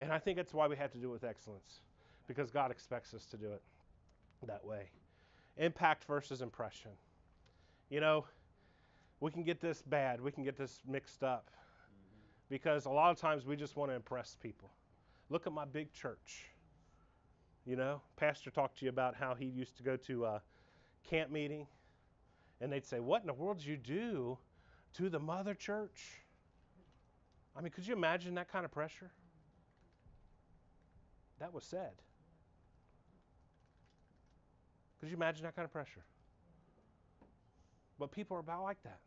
And I think that's why we have to do it with excellence, because God expects us to do it that way. Impact versus impression. You know, we can get this bad, we can get this mixed up, because a lot of times we just want to impress people. Look at my big church. You know, Pastor talked to you about how he used to go to a camp meeting, and they'd say, "What in the world did you do to the mother church?" I mean, could you imagine that kind of pressure? That was said. Could you imagine that kind of pressure? But people are about like that.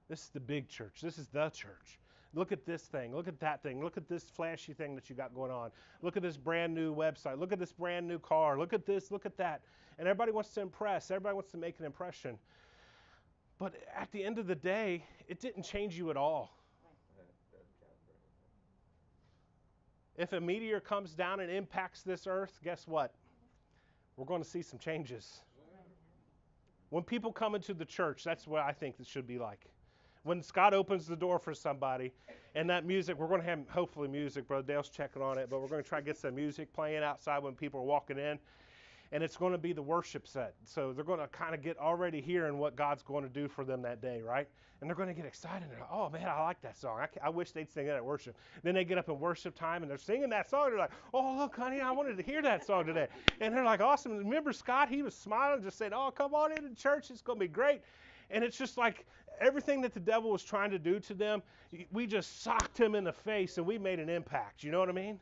This is the big church. This is the church. Look at this thing. Look at that thing. Look at this flashy thing that you got going on. Look at this brand new website. Look at this brand new car. Look at this. Look at that. And everybody wants to impress. Everybody wants to make an impression. But at the end of the day, it didn't change you at all. If a meteor comes down and impacts this earth, guess what? We're going to see some changes. When people come into the church, that's what I think it should be like. When Scott opens the door for somebody, and that music, we're going to have hopefully music. Brother Dale's checking on it, but we're going to try to get some music playing outside when people are walking in. And it's going to be the worship set. So they're going to kind of get already hearing what God's going to do for them that day, right? And they're going to get excited. They're like, oh, man, I like that song. I wish they'd sing it at worship. Then they get up in worship time, and they're singing that song. They're like, oh, look, honey, I wanted to hear that song today. And they're like, awesome. Remember Scott? He was smiling, just saying, oh, come on into church. It's going to be great. And it's just like everything that the devil was trying to do to them, we just socked him in the face, and we made an impact. You know what I mean?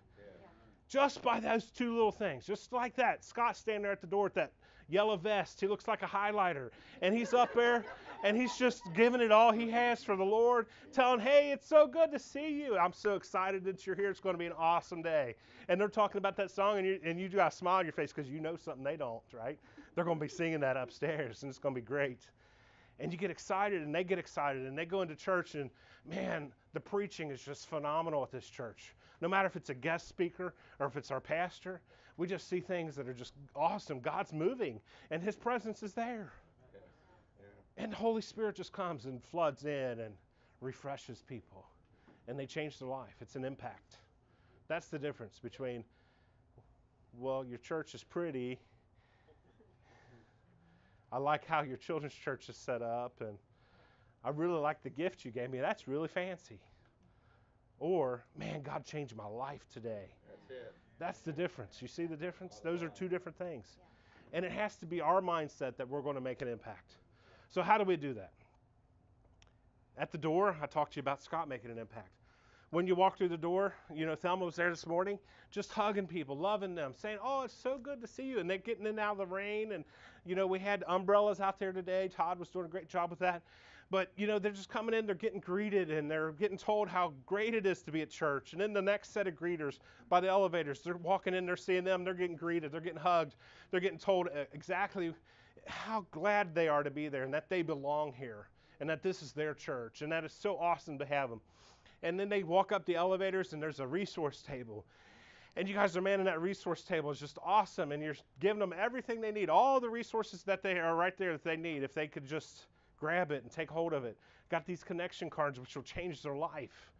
Just by those two little things, just like that. Scott's standing there at the door with that yellow vest. He looks like a highlighter. And he's up there, and he's just giving it all he has for the Lord, telling, hey, it's so good to see you. I'm so excited that you're here. It's going to be an awesome day. And they're talking about that song, and you got a smile on your face because you know something they don't, right? They're going to be singing that upstairs, and it's going to be great. And you get excited, and they get excited, and they go into church, and man, the preaching is just phenomenal at this church. No matter if it's a guest speaker or if it's our pastor, we just see things that are just awesome. God's moving, and his presence is there. And the Holy Spirit just comes and floods in and refreshes people, and they change their life. It's an impact. That's the difference between, well, your church is pretty. I like how your children's church is set up, and I really like the gift you gave me. That's really fancy. Or, man, God changed my life today. That's it. That's the difference. You see the difference? Those are two different things. And it has to be our mindset that we're going to make an impact. So how do we do that? At the door, I talked to you about Scott making an impact. When you walk through the door, you know, Thelma was there this morning, just hugging people, loving them, saying, oh, it's so good to see you. And they're getting in and out of the rain. And, you know, we had umbrellas out there today. Todd was doing a great job with that. But, you know, they're just coming in, they're getting greeted, and they're getting told how great it is to be at church. And then the next set of greeters by the elevators, they're walking in, they're seeing them, they're getting greeted, they're getting hugged, they're getting told exactly how glad they are to be there and that they belong here and that this is their church. And that is so awesome to have them. And then they walk up the elevators, and there's a resource table. And you guys are manning that resource table. It's just awesome. And you're giving them everything they need, all the resources that they are right there that they need, if they could just grab it and take hold of it. Got these connection cards which will change their life.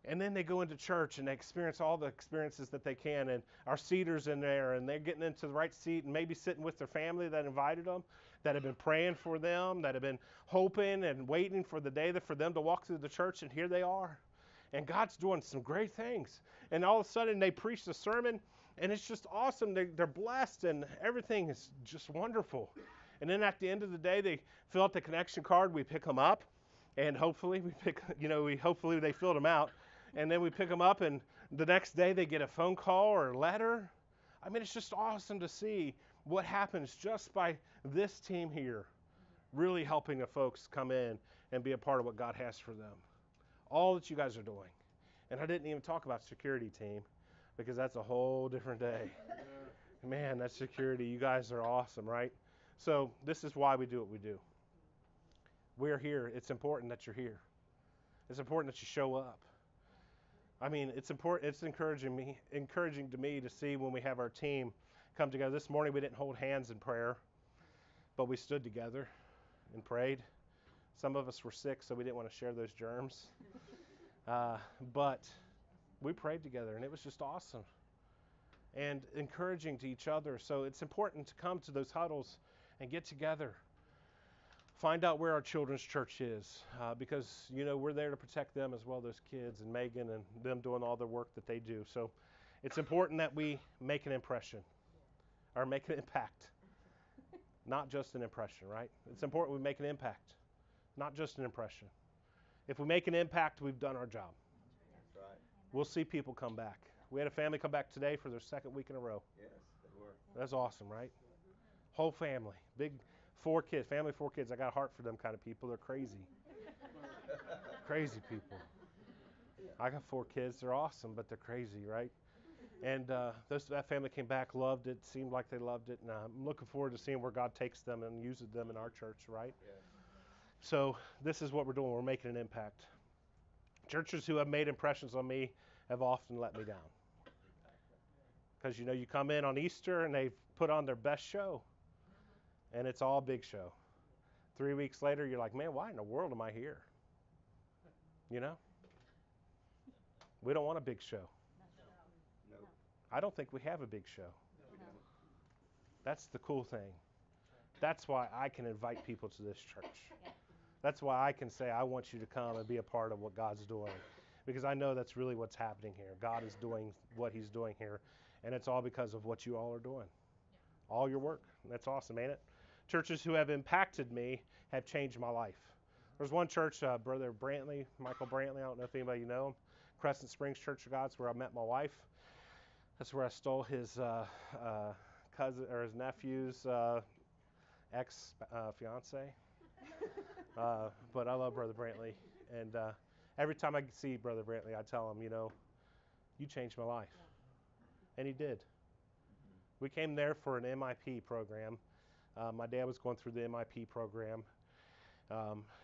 And then they go into church, and they experience all the experiences that they can. And our seaters in there, and they're getting into the right seat and maybe sitting with their family that invited them, that have been praying for them, that have been hoping and waiting for the day for them to walk through the church, and here they are. And God's doing some great things. And all of a sudden, they preach the sermon, and it's just awesome. They're blessed, and everything is just wonderful. And then at the end of the day, they fill out the connection card. We pick them up, and hopefully hopefully they filled them out. And then we pick them up, and the next day they get a phone call or a letter. I mean, it's just awesome to see what happens just by this team here really helping the folks come in and be a part of what God has for them. All that you guys are doing. And I didn't even talk about security team, because that's a whole different day. Man, that security, you guys are awesome, right? So this is why we do what we do. We're here. It's important that you're here. It's important that you show up. I mean, it's important. It's encouraging to me to see when we have our team come together. This morning we didn't hold hands in prayer, but we stood together and prayed. Some of us were sick, so we didn't want to share those germs. But We prayed together, and it was just awesome and encouraging to each other. So it's important to come to those huddles and get together. Find out where our children's church is, because we're there to protect them as well, those kids and Megan and them doing all the work that they do. So it's important that we make an impression or make an impact, not just an impression, right? It's important we make an impact, not just an impression. If we make an impact, we've done our job. That's right. We'll see people come back. We had a family come back today for their second week in a row. Yes, they were. That's awesome, right? Whole family, big 4 kids, family 4 kids. I got a heart for them kind of people. They're crazy, crazy people. I got 4 kids. They're awesome, but they're crazy, right? And that family came back, loved it. Seemed like they loved it, and I'm looking forward to seeing where God takes them and uses them in our church, right? Yes. So this is what we're doing. We're making an impact. Churches who have made impressions on me have often let me down. Because you come in on Easter and they've put on their best show, and it's all big show. 3 weeks later, you're like, man, why in the world am I here? We don't want a big show. No. I don't think we have a big show. No, we don't. That's the cool thing. That's why I can invite people to this church. That's why I can say, I want you to come and be a part of what God's doing. Because I know that's really what's happening here. God is doing what he's doing here. And it's all because of what you all are doing. All your work. That's awesome, ain't it? Churches who have impacted me have changed my life. There's one church, Brother Brantley, Michael Brantley. I don't know if anybody know him. Crescent Springs Church of God. That's where I met my wife. That's where I stole his cousin or his nephew's ex fiance. But I love Brother Brantley, and every time I see Brother Brantley, I tell him, you changed my life, and he did. We came there for an MIP program. My dad was going through the MIP program.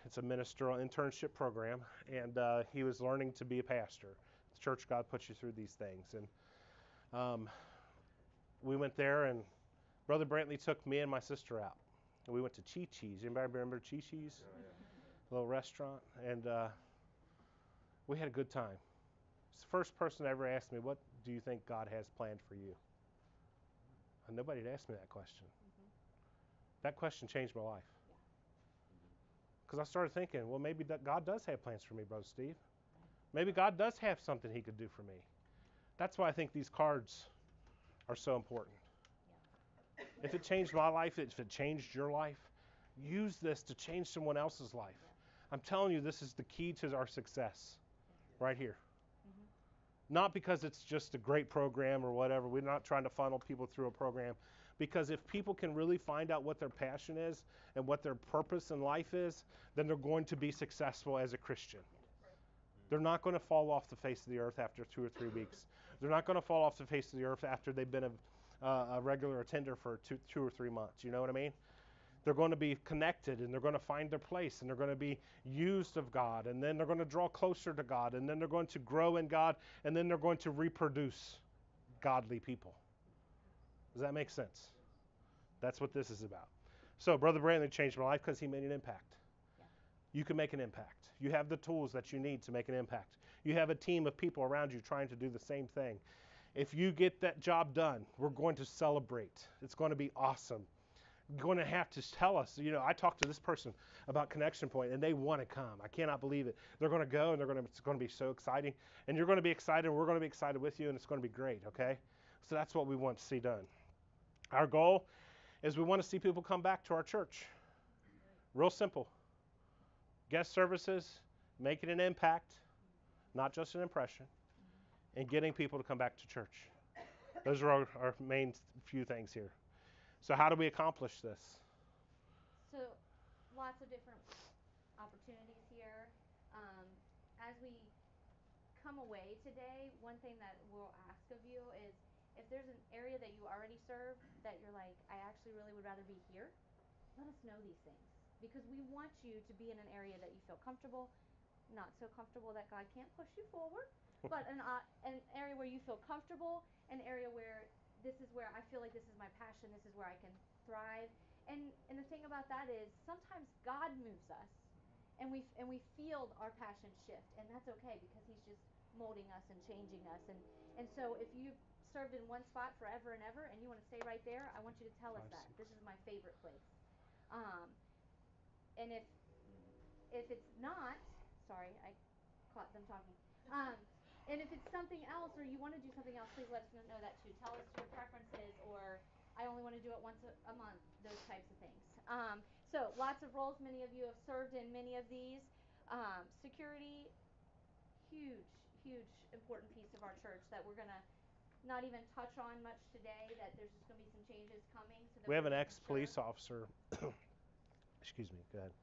It's a ministerial internship program, and he was learning to be a pastor. The church, God puts you through these things, and we went there, and Brother Brantley took me and my sister out. And we went to Chi Chi's. Anybody remember Chi Chi's? Oh, yeah. Little restaurant, and we had a good time. It's the first person that ever asked me, what do you think God has planned for you? And nobody had asked me that question. That question changed my life. Because I started thinking, well, maybe God does have plans for me, Brother Steve. Maybe God does have something he could do for me. That's why I think these cards are so important. If it changed my life, if it changed your life, use this to change someone else's life. I'm telling you, this is the key to our success right here. Not because it's just a great program or whatever. We're not trying to funnel people through a program. Because if people can really find out what their passion is and what their purpose in life is, then they're going to be successful as a Christian. They're not going to fall off the face of the earth after 2 or 3 weeks. They're not going to fall off the face of the earth after they've been a regular attender for two or 3 months. You know what I mean? They're going to be connected, and they're going to find their place, and they're going to be used of God, and then they're going to draw closer to God, and then they're going to grow in God, and then they're going to reproduce godly people. Does that make sense? That's what this is about. So Brother Brantley changed my life because he made an impact. You can make an impact. You have the tools that you need to make an impact. You have a team of people around you trying to do the same thing. If you get that job done, we're going to celebrate. It's going to be awesome. You're going to have to tell us. I talked to this person about Connection Point, and they want to come. I cannot believe it. They're going to go, and it's going to be so exciting. And you're going to be excited, and we're going to be excited with you, and it's going to be great, okay? So that's what we want to see done. Our goal is we want to see people come back to our church. Real simple. Guest services, making an impact, not just an impression, and getting people to come back to church. Those are our main few things here. So how do we accomplish this? So lots of different opportunities here. As we come away today, one thing that we'll ask of you is if there's an area that you already serve that you're like, I actually really would rather be here, let us know these things. Because we want you to be in an area that you feel comfortable, not so comfortable that God can't push you forward, but an area where you feel comfortable, an area where this is where I feel like this is my passion, this is where I can thrive. And the thing about that is sometimes God moves us and we feel our passion shift, and that's okay because he's just molding us and changing us. And so if you've served in one spot forever and ever and you want to stay right there, I want you to tell us that. This is my favorite place. Um, and if it's not, sorry, I caught them talking. Um, and if it's something else or you want to do something else, please let us know that too. Tell us your preferences, or I only want to do it once a month, those types of things. So lots of roles. Many of you have served in many of these. Security, huge, huge, important piece of our church that we're going to not even touch on much today, that there's just going to be some changes coming. So that We have an we're making ex-police sure. officer. Excuse me. Go ahead.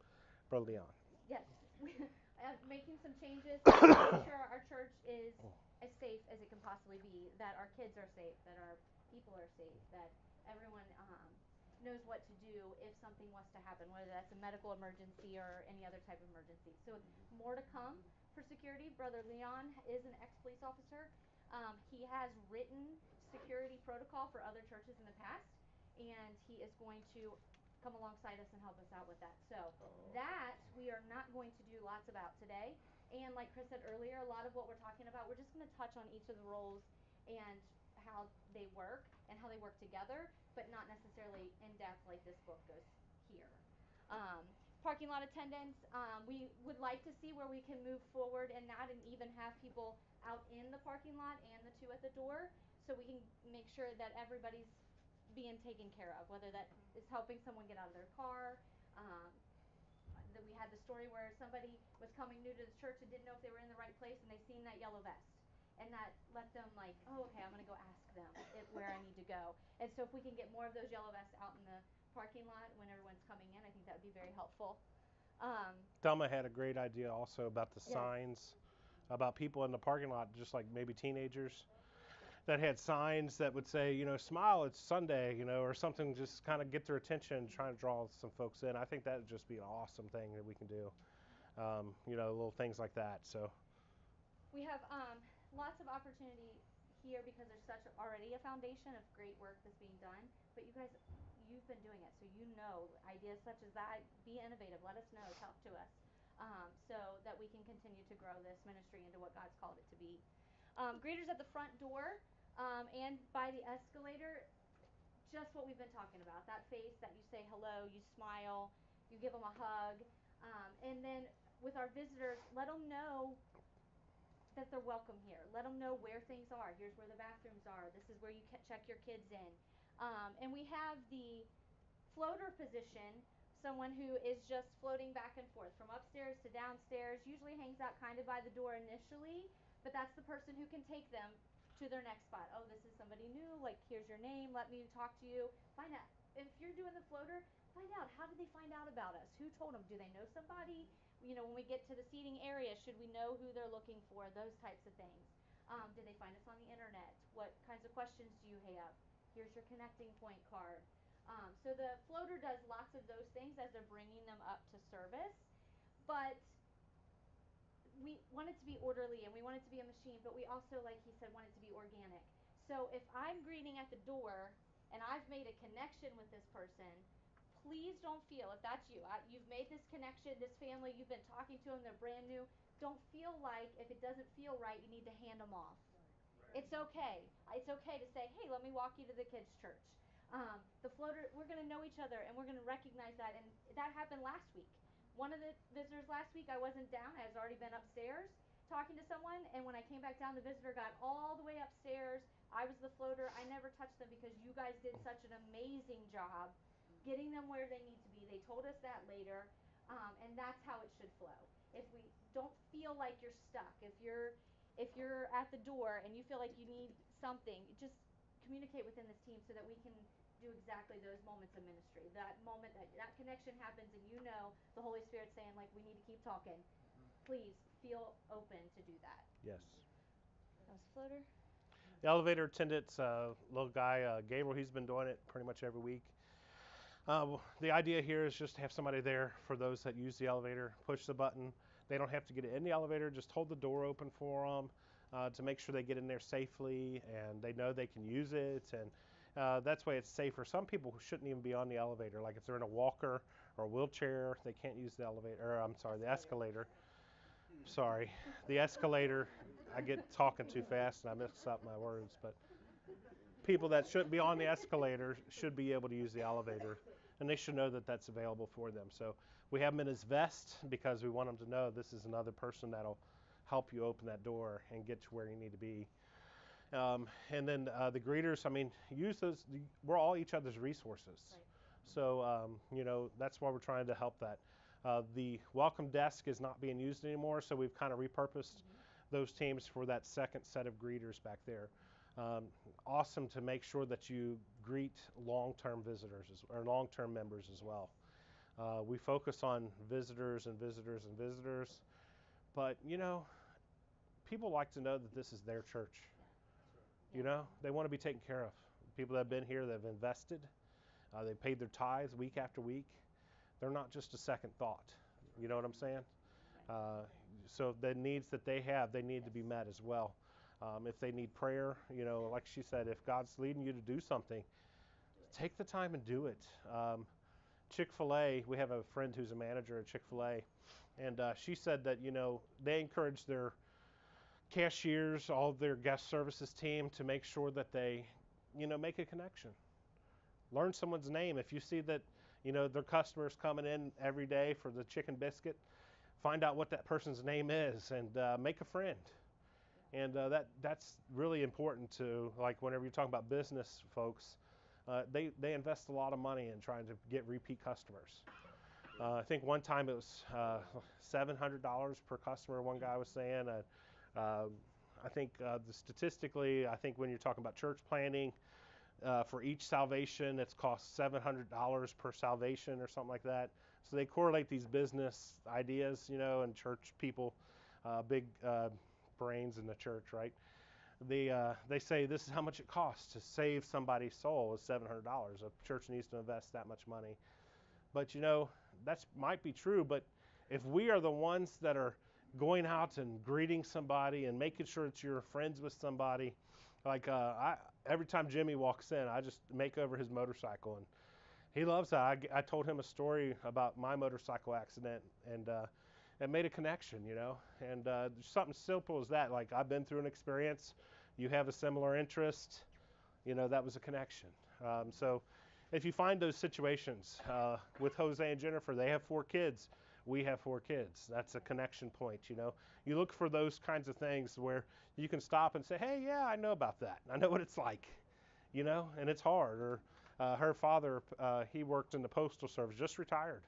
Brother Leon. Yes, making some changes to make sure our church is as safe as it can possibly be, that our kids are safe, that our people are safe, that everyone knows what to do if something was to happen, whether that's a medical emergency or any other type of emergency. So more to come for security. Brother Leon is an ex-police officer. He has written security protocol for other churches in the past, and he is going to come alongside us and help us out with that. So that we are not going to do lots about today. And like Chris said earlier, a lot of what we're talking about, we're just going to touch on each of the roles and how they work and how they work together, but not necessarily in depth like this book goes here. Parking lot attendants, we would like to see where we can move forward and not and even have people out in the parking lot and the two at the door, so we can make sure that everybody's being taken care of, whether that is helping someone get out of their car. Um, that we had the story where somebody was coming new to the church and didn't know if they were in the right place, and they seen that yellow vest, and that let them like, oh, okay, I'm gonna go ask them where I need to go. And so if we can get more of those yellow vests out in the parking lot when everyone's coming in, I think that would be very helpful. Thelma had a great idea also about the Yes. signs, about people in the parking lot, just like maybe teenagers, that had signs that would say, smile, it's Sunday, or something, just kind of get their attention, trying to draw some folks in. I think that would just be an awesome thing that we can do, little things like that. So We have lots of opportunity here because there's such already a foundation of great work that's being done. But you guys, you've been doing it, so you know ideas such as that. Be innovative. Let us know. Talk to us, so that we can continue to grow this ministry into what God's called it to be. Greeters at the front door and by the escalator. Just what we've been talking about. That face that you say hello, you smile, you give them a hug, and then with our visitors, let them know that they're welcome here. Let them know where things are. Here's where the bathrooms are. This is where you check your kids in. And we have the floater position, someone who is just floating back and forth from upstairs to downstairs, usually hangs out kind of by the door initially, but that's the person who can take them to their next spot. Oh, this is somebody new, like here's your name, let me talk to you. Find out. If you're doing the floater, find out, how did they find out about us? Who told them? Do they know somebody? When we get to the seating area, should we know who they're looking for? Those types of things. Did they find us on the internet? What kinds of questions do you have? Here's your connecting point card. So the floater does lots of those things as they're bringing them up to service, but we want it to be orderly and we want it to be a machine, but we also, like he said, want it to be organic. So if I'm greeting at the door and I've made a connection with this person, please don't feel, if that's you, you've made this connection, this family, you've been talking to them, they're brand new, don't feel like if it doesn't feel right, you need to hand them off. It's okay. It's okay to say, hey, let me walk you to the kids' church. The floater, we're going to know each other and we're going to recognize that. And that happened last week. One of the visitors last week, I wasn't down. I was already been upstairs talking to someone. And when I came back down, the visitor got all the way upstairs. I was the floater. I never touched them because you guys did such an amazing job getting them where they need to be. They told us that later. And that's how it should flow. If we don't feel like you're stuck, if you're at the door and you feel like you need something, just communicate within this team so that we can do exactly those moments of ministry. That moment that connection happens and the Holy Spirit saying like we need to keep talking. Please feel open to do that. yes. That was floater. The elevator attendant's little guy, Gabriel, he's been doing it pretty much every week. The idea here is just to have somebody there for those that use the elevator, push the button. They don't have to get in the elevator, just hold the door open for them to make sure they get in there safely and they know they can use it. And that's why it's safer. Some people shouldn't even be on the elevator. Like if they're in a walker or a wheelchair, they can't use the elevator, or I'm sorry, the escalator. Sorry, the escalator. I get talking too fast and I mix up my words, but people that shouldn't be on the escalator should be able to use the elevator, and they should know that that's available for them. So we have them in his vest because we want them to know this is another person that'll help you open that door and get to where you need to be. And then the greeters, I mean, use those. We're all each other's resources. Right. So, that's why we're trying to help that. The welcome desk is not being used anymore, so we've kind of repurposed those teams for that second set of greeters back there. Awesome to make sure that you greet long-term visitors or long-term members as well. We focus on visitors and visitors and visitors, but people like to know that this is their church. They want to be taken care of. People that have been here, that have invested, they paid their tithes week after week. They're not just a second thought. You know what I'm saying? So the needs that they have, they need to be met as well. If they need prayer, like she said, if God's leading you to do something, take the time and do it. Chick-fil-A, we have a friend who's a manager at Chick-fil-A, and she said that, they encourage their cashiers, all of their guest services team to make sure that they, make a connection. Learn someone's name. If you see that, their customers coming in every day for the chicken biscuit, find out what that person's name is and make a friend. And that's really important to, like, whenever you're talking about business folks, they invest a lot of money in trying to get repeat customers. I think one time it was $700 per customer, one guy was saying. I think statistically, I think when you're talking about church planting, for each salvation, it's cost $700 per salvation or something like that. So they correlate these business ideas, and church people, big brains in the church, right? They say this is how much it costs to save somebody's soul is $700. A church needs to invest that much money. But that might be true, but if we are the ones that are going out and greeting somebody and making sure that you're friends with somebody, like every time Jimmy walks in, I just make over his motorcycle, and he loves that. I told him a story about my motorcycle accident, and it made a connection, and something simple as that. Like, I've been through an experience, you have a similar interest, that was a connection. So if you find those situations, with Jose and Jennifer, they have 4 kids. We have 4 kids. That's a connection point, You look for those kinds of things where you can stop and say, hey, yeah, I know about that. I know what it's like, and it's hard. Or her father, he worked in the Postal Service, just retired.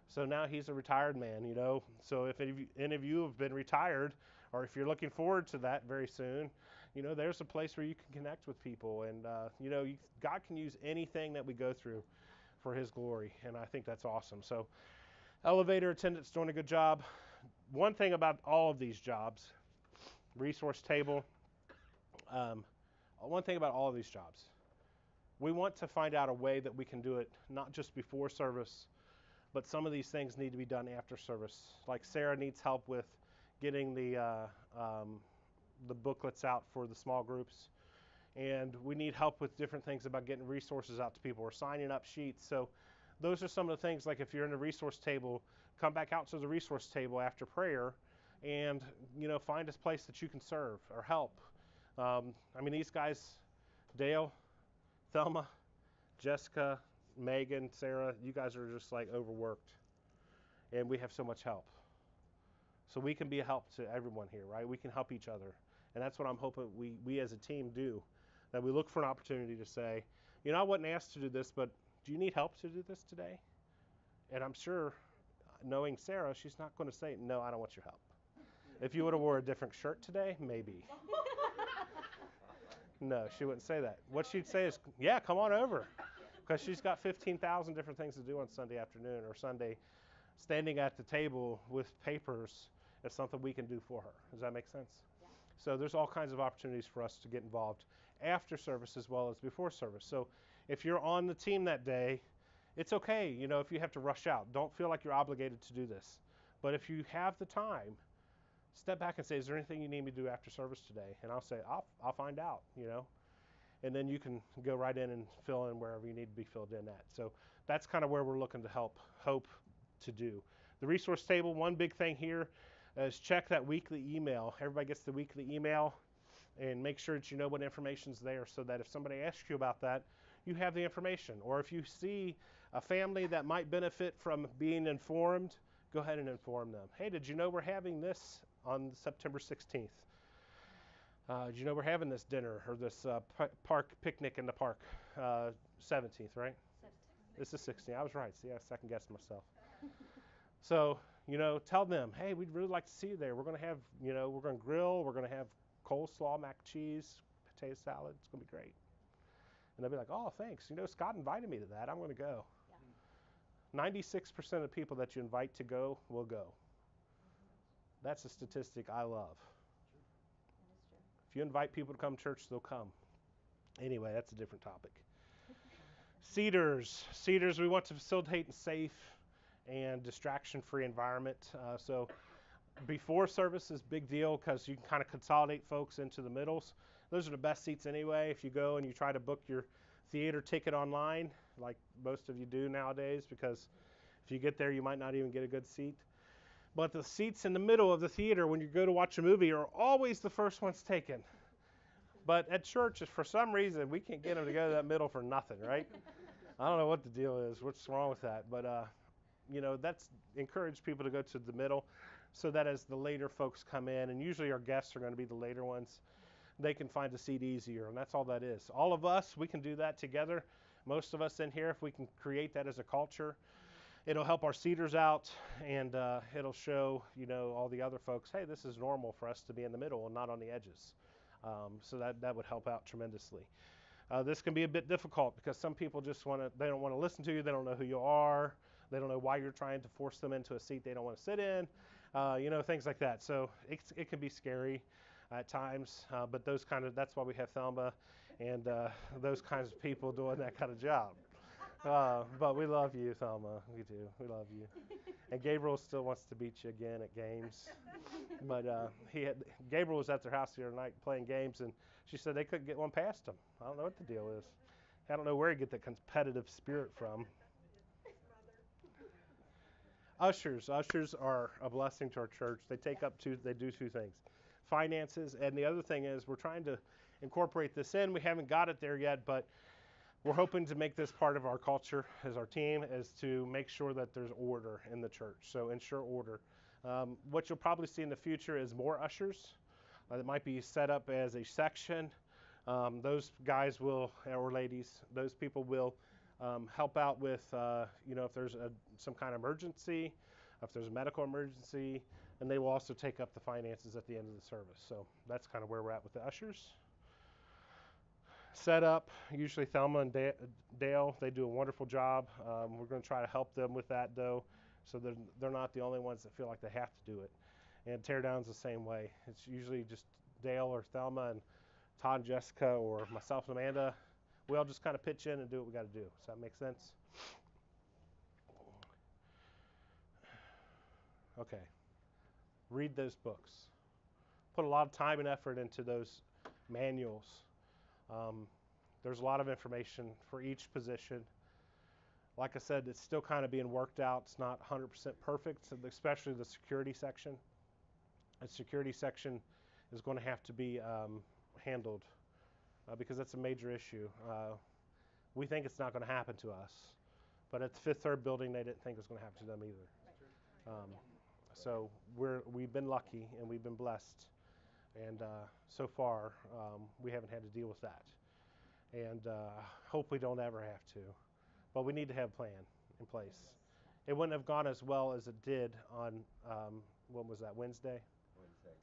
So now he's a retired man, So if any of you have been retired, or if you're looking forward to that very soon, there's a place where you can connect with people. And, God can use anything that we go through for His glory. And I think that's awesome. So elevator attendants doing a good job. One thing about all of these jobs, resource table, one thing about all of these jobs, we want to find out a way that we can do it not just before service, but some of these things need to be done after service. Like Sarah needs help with getting the booklets out for the small groups. And we need help with different things about getting resources out to people or signing up sheets. So those are some of the things, like if you're in the resource table, come back out to the resource table after prayer and, find a place that you can serve or help. These guys, Dale, Thelma, Jessica, Megan, Sarah, you guys are just like overworked, and we have so much help. So we can be a help to everyone here, right? We can help each other, and that's what I'm hoping we as a team do, that we look for an opportunity to say, I wasn't asked to do this, but do you need help to do this today? And I'm sure, knowing Sarah, she's not going to say, no, I don't want your help. If you would have wore a different shirt today, maybe. No, she wouldn't say that. What she'd say is, yeah, come on over. Because she's got 15,000 different things to do on Sunday afternoon or Sunday. Standing at the table with papers is something we can do for her. Does that make sense? Yeah. So there's all kinds of opportunities for us to get involved after service as well as before service. So if you're on the team that day, it's okay, if you have to rush out. Don't feel like you're obligated to do this. But if you have the time, step back and say, is there anything you need me to do after service today? And I'll say, I'll find out, And then you can go right in and fill in wherever you need to be filled in at. So that's kind of where we're looking to hope to do. The resource table, one big thing here, is check that weekly email. Everybody gets the weekly email, and make sure that you know what information's there so that if somebody asks you about that, you have the information. Or if you see a family that might benefit from being informed, go ahead and inform them. Hey, did you know we're having this on September 16th? Did you know we're having this dinner or this park picnic in the park? 17th, right? This is 16th. I was right. See, I second guessed myself. So, tell them, hey, we'd really like to see you there. We're going to have, we're going to grill. We're going to have coleslaw, mac and cheese, potato salad. It's going to be great. And they'll be like, oh, thanks. Scott invited me to that. I'm going to go. Yeah. 96% of people that you invite to go will go. That's a statistic I love. That is true. If you invite people to come to church, they'll come. Anyway, that's a different topic. Cedars, we want to facilitate a safe and distraction-free environment. So before service is a big deal because you can kind of consolidate folks into the middles. Those are the best seats anyway. If you go and you try to book your theater ticket online, like most of you do nowadays, because if you get there, you might not even get a good seat. But the seats in the middle of the theater when you go to watch a movie are always the first ones taken. But at church, for some reason, we can't get them to go to that middle for nothing, right? I don't know what the deal is, what's wrong with that. But, that's encourage people to go to the middle so that as the later folks come in, and usually our guests are going to be the later ones, they can find a seat easier, and that's all that is. All of us, we can do that together. Most of us in here, if we can create that as a culture, it'll help our seaters out, and it'll show, all the other folks, hey, this is normal for us to be in the middle and not on the edges. So that would help out tremendously. This can be a bit difficult because some people they don't want to listen to you. They don't know who you are. They don't know why you're trying to force them into a seat they don't want to sit in. Things like that. So it can be scary at times, but that's why we have Thelma and those kinds of people doing that kind of job. But we love you, Thelma. We do. We love you. And Gabriel still wants to beat you again at games. But Gabriel was at their house the other night playing games, and she said they couldn't get one past him. I don't know what the deal is. I don't know where he get the competitive spirit from. Ushers are a blessing to our church. They do two things. Finances, and the other thing is we're trying to incorporate this in. We haven't got it there yet, but we're hoping to make this part of our culture as our team, is to make sure that there's order in the church. So ensure order. What you'll probably see in the future is more ushers that might be set up as a section. Those guys or ladies, those people will help out with, if there's some kind of emergency, if there's a medical emergency, and they will also take up the finances at the end of the service. So that's kind of where we're at with the ushers. Set up, usually Thelma and Dale, they do a wonderful job. We're going to try to help them with that, though, so they're not the only ones that feel like they have to do it. And tear down's the same way. It's usually just Dale or Thelma and Todd and Jessica or myself and Amanda. We all just kind of pitch in and do what we got to do. Does that make sense? Okay. Read those books. Put a lot of time and effort into those manuals. There's a lot of information for each position. Like I said, it's still kind of being worked out. It's not 100% perfect, especially the security section. The security section is going to have to be handled because that's a major issue. We think it's not going to happen to us, but at the Fifth Third building, they didn't think it was going to happen to them either. So we've been lucky and we've been blessed, and so far we haven't had to deal with that, and hope we don't ever have to. But we need to have a plan in place. It wouldn't have gone as well as it did on what was that, Wednesday? Wednesday,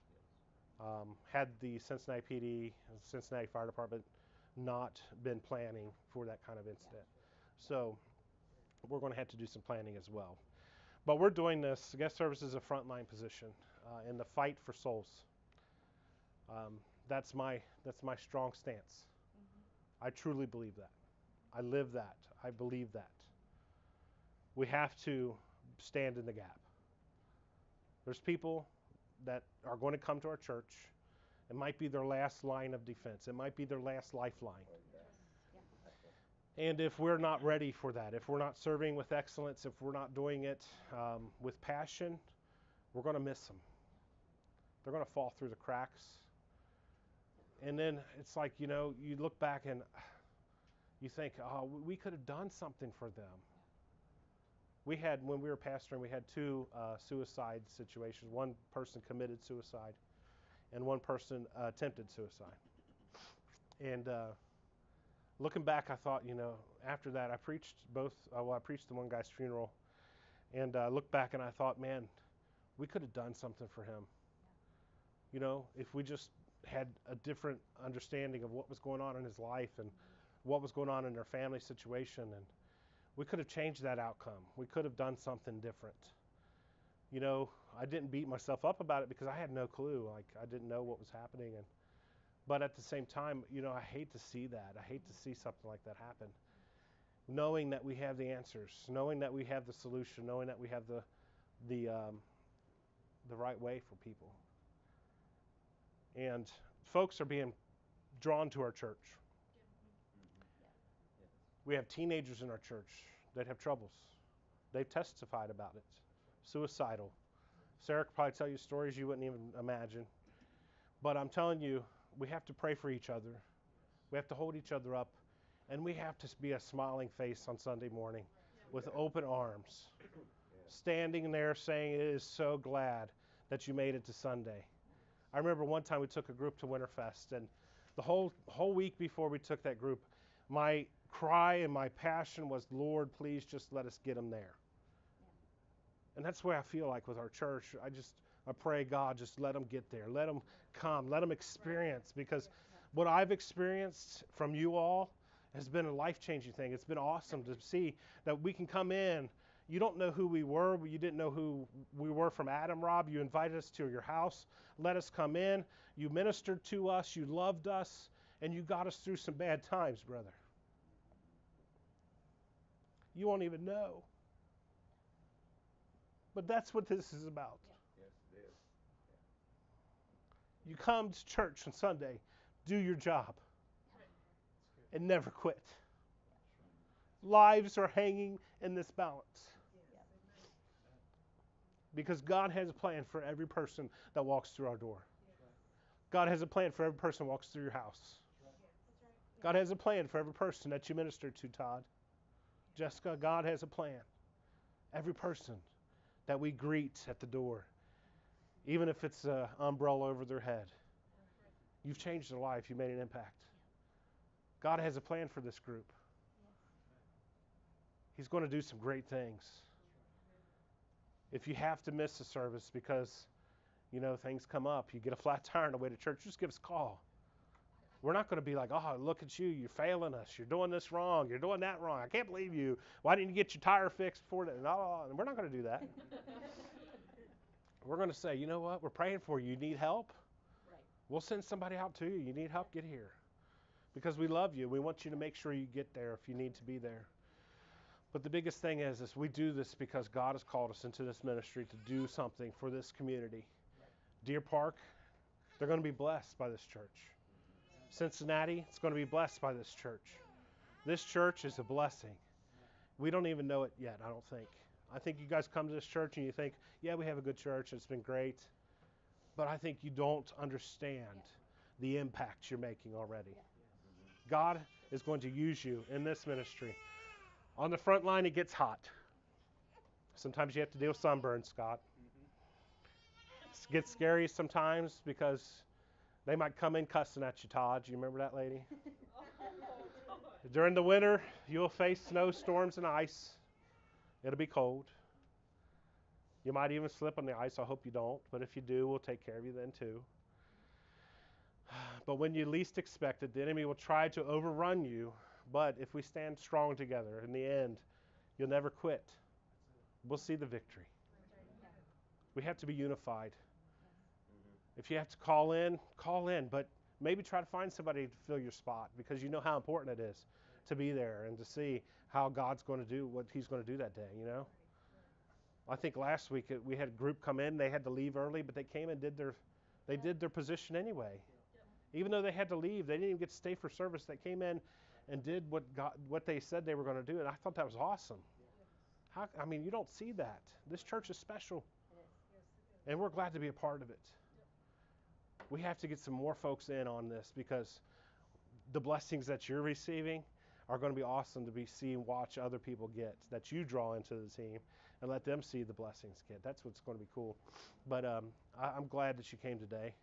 yes. Had the Cincinnati PD, Cincinnati Fire Department, not been planning for that kind of incident. So we're going to have to do some planning as well. But we're doing this. Guest service is a frontline position in the fight for souls. That's my strong stance. Mm-hmm. I truly believe that. I live that. I believe that. We have to stand in the gap. There's people that are going to come to our church. It might be their last line of defense. It might be their last lifeline. And if we're not ready for that, if we're not serving with excellence, if we're not doing it with passion, we're going to miss them. They're going to fall through the cracks. And then it's like, you know, you look back and you think, oh, we could have done something for them. We had, when we were pastoring, we had two suicide situations. One person committed suicide, and one person attempted suicide. And looking back, I thought, you know, after that, I preached I preached the one guy's funeral, and looked back and I thought, man, we could have done something for him. You know, if we just had a different understanding of what was going on in his life and what was going on in their family situation, and we could have changed that outcome. We could have done something different. You know, I didn't beat myself up about it because I had no clue. Like, I didn't know what was happening. But at the same time, you know, I hate to see that. I hate to see something like that happen. Knowing that we have the answers, knowing that we have the solution, knowing that we have the right way for people. And folks are being drawn to our church. We have teenagers in our church that have troubles. They've testified about it. Suicidal. Sarah could probably tell you stories you wouldn't even imagine. But I'm telling you, we have to pray for each other. We have to hold each other up. And we have to be a smiling face on Sunday morning with open arms. Standing there saying, it is so glad that you made it to Sunday. I remember one time we took a group to Winterfest, and the whole week before we took that group, my cry and my passion was, Lord, please just let us get them there. And that's the way I feel like with our church. I pray, God, just let them get there. Let them come. Let them experience. Because what I've experienced from you all has been a life-changing thing. It's been awesome to see that we can come in. You don't know who we were. You didn't know who we were from Adam, Rob. You invited us to your house. Let us come in. You ministered to us. You loved us. And you got us through some bad times, brother. You won't even know. But that's what this is about. Yes, it is. You come to church on Sunday, do your job, and never quit. Lives are hanging in this balance. Because God has a plan for every person that walks through our door. God has a plan for every person that walks through your house. God has a plan for every person that you minister to, Todd. Jessica, God has a plan. Every person that we greet at the door, even if it's an umbrella over their head. You've changed their life. You made an impact. God has a plan for this group. He's going to do some great things. If you have to miss a service because, you know, things come up, you get a flat tire on the way to church, just give us a call. We're not going to be like, oh, look at you. You're failing us. You're doing this wrong. You're doing that wrong. I can't believe you. Why didn't you get your tire fixed before that? No, we're not going to do that. We're going to say, you know what? We're praying for you. You need help? Right. We'll send somebody out to you. You need help? Get here. Because we love you. We want you to make sure you get there if you need to be there. But the biggest thing is we do this because God has called us into this ministry to do something for this community. Right. Deer Park, they're going to be blessed by this church. Cincinnati, it's going to be blessed by this church. This church is a blessing. We don't even know it yet, I don't think. I think you guys come to this church and you think, yeah, we have a good church. It's been great. But I think you don't understand the impact you're making already. God is going to use you in this ministry. On the front line, it gets hot. Sometimes you have to deal with sunburn, Scott. It gets scary sometimes because they might come in cussing at you, Todd. You remember that lady? During the winter, you'll face snowstorms and ice. It'll be cold. You might even slip on the ice. I hope you don't. But if you do, we'll take care of you then too. But when you least expect it, the enemy will try to overrun you. But if we stand strong together, in the end, you'll never quit. We'll see the victory. We have to be unified. If you have to call in, but maybe try to find somebody to fill your spot because you know how important it is to be there and to see how God's going to do what he's going to do that day, you know? I think last week we had a group come in, they had to leave early, but they came and did their position anyway. Even though they had to leave, they didn't even get to stay for service. They came in and did what they said they were going to do, and I thought that was awesome. You don't see that. This church is special, and we're glad to be a part of it. we have to get some more folks in on this, because the blessings that you're receiving are going to be awesome to be seeing, watch other people get, that you draw into the team and let them see the blessings get. That's what's going to be cool. But I'm glad that you came today.